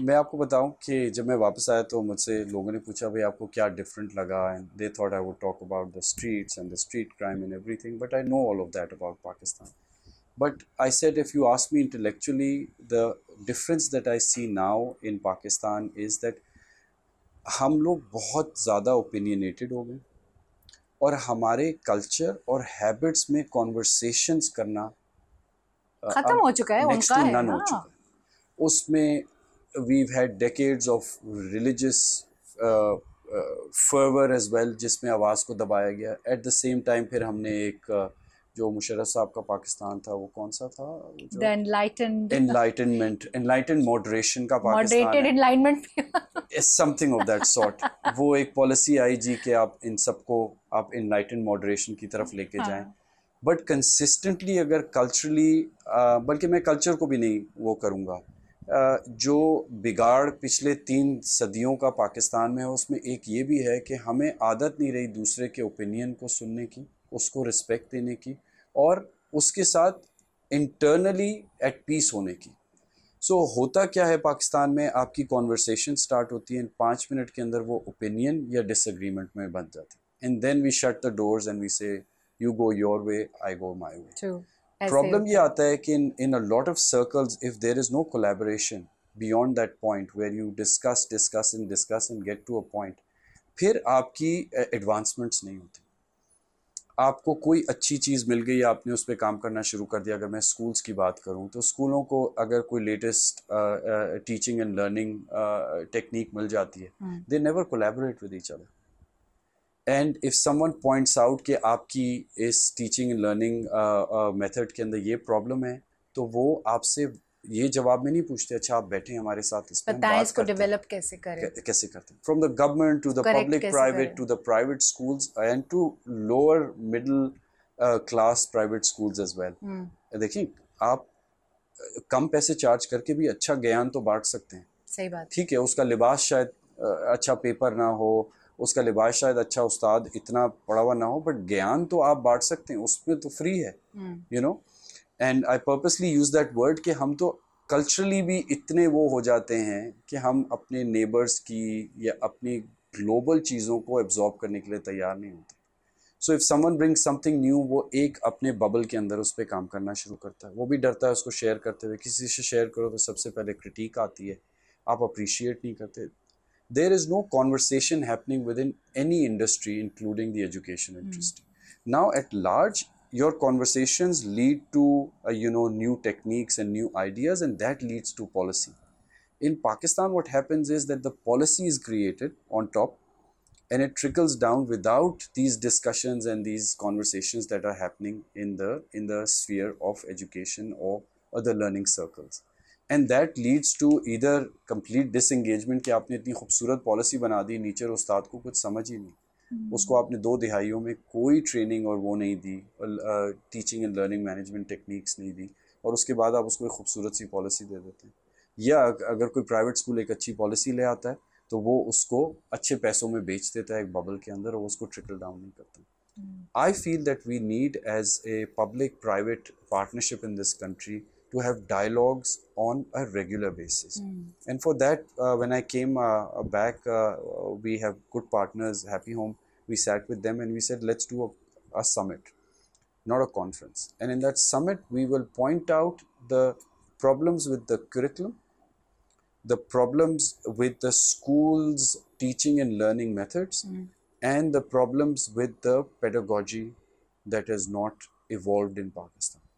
मैं आपको बताऊं कि जब मैं वापस आया तो मुझसे लोगों ने पूछा भाई आपको क्या डिफरेंट लगा, and they thought I would talk about the streets and the street crime and everything, but I know all of that about Pakistan. But I said, if you ask me intellectually, the difference that I see now in Pakistan is that हम लोग बहुत ज़्यादा opinionated हो गए, और हमारे culture और habits में कॉन्वर्सेशंस करना खत्म अब हो चुका है, नेक्स्ट उनका टू है नन हो ना। चुका है। उसमें we've had decades of religious fervor as well, जिसमें आवाज़ को दबाया गया। एट द सेम टाइम फिर हमने एक जो मुशर्रफ साहब का पाकिस्तान था, वो कौन सा था, वो द जो एनलाइटेंड, एनलाइटेंड मॉडरेशन का पाकिस्तान मॉडरेटेड है, alignment. Something of that sort. वो एक पॉलिसी आई जी कि आप इन सबको आप एनलाइटेंड मॉडरेशन की तरफ लेके जाएं। हाँ। बट कंसिस्टेंटली अगर कल्चरली, बल्कि मैं कल्चर को भी नहीं वो करूँगा, जो बिगाड़ पिछले 3 सदियों का पाकिस्तान में है, उसमें एक ये भी है कि हमें आदत नहीं रही दूसरे के ओपिनियन को सुनने की, उसको रिस्पेक्ट देने की, और उसके साथ इंटरनली एट पीस होने की। सो होता क्या है पाकिस्तान में, आपकी कॉन्वर्सेशन स्टार्ट होती है, 5 मिनट के अंदर वो ओपिनियन या डिसएग्रीमेंट में बन जाती है, and then we shut the doors and we say you go your way, I go my way. True, ऐसे ही प्रॉब्लम ये होता है। आता है कि in a lot of circles, if there is no collaboration beyond that point where you discuss and get to a point, फिर आपकी एडवांसमेंट्स नहीं होती। आपको कोई अच्छी चीज़ मिल गई, आपने उस पर काम करना शुरू कर दिया। अगर मैं स्कूल्स की बात करूं तो स्कूलों को अगर कोई latest teaching and learning technique मिल जाती है, they never collaborate with each other. And if someone points out कि आपकी इस टीचिंग एंड लर्निंग मेथड के अंदर ये प्रॉब्लम है, तो वो आपसे ये जवाब में नहीं पूछते, अच्छा आप बैठे हमारे साथ, इस पर हम बताएं बात इसको करते हैं डेवलप कैसे करें, कैसे करते हैं। From the government to the correct public कैसे प्राइवेट करें। To the private schools and to lower middle class private schools as well. देखिए, आप कम पैसे चार्ज करके भी अच्छा ज्ञान तो बांट सकते हैं। सही बात। ठीक है, उसका लिबास शायद अच्छा पेपर ना हो, उसका लिबास शायद अच्छा उस्ताद इतना पढ़ा हुआ ना हो, बट ज्ञान तो आप बांट सकते हैं, उसमें तो फ्री है, you know. And I purposely use that word कि हम तो कल्चरली भी इतने वो हो जाते हैं कि हम अपने नेबर्स की या अपनी ग्लोबल चीज़ों को एब्जॉर्ब करने के लिए तैयार नहीं होते। So if someone brings something new, वो एक अपने बबल के अंदर उस पर काम करना शुरू करता है, वो भी डरता है उसको शेयर करते हुए। किसी से शेयर करो तो सबसे पहले क्रिटिक आती है, आप अप्रिशिएट नहीं करते। There is no conversation happening within any industry including the education industry. Now at large, your conversations lead to new techniques and new ideas, and that leads to policy. In Pakistan, what happens is that the policy is created on top, and it trickles down without these discussions and these conversations that are happening in the sphere of education or other learning circles. And that leads to either complete disengagement कि आपने इतनी खूबसूरत policy बना दी, नीचे उस्ताद को कुछ समझ ही नहीं, उसको आपने 2 दिहाइयों में कोई ट्रेनिंग और वो नहीं दी, teaching and learning management techniques नहीं दी, और उसके बाद आप उसको एक खूबसूरत सी पॉलिसी दे देते हैं। या अगर कोई प्राइवेट स्कूल एक अच्छी पॉलिसी ले आता है, तो वो उसको अच्छे पैसों में बेच देता है एक बबल के अंदर, और उसको ट्रिकल डाउन नहीं करता। I feel that we need as a public private partnership in this country to have dialogues on a regular basis. And for that, when I came back, we have good partners, Happy Home. We sat with them and we said, let's do a summit, not a conference. And in that summit, we will point out the problems with the curriculum, the problems with the school's teaching and learning methods, and the problems with the pedagogy that has not evolved in Pakistan.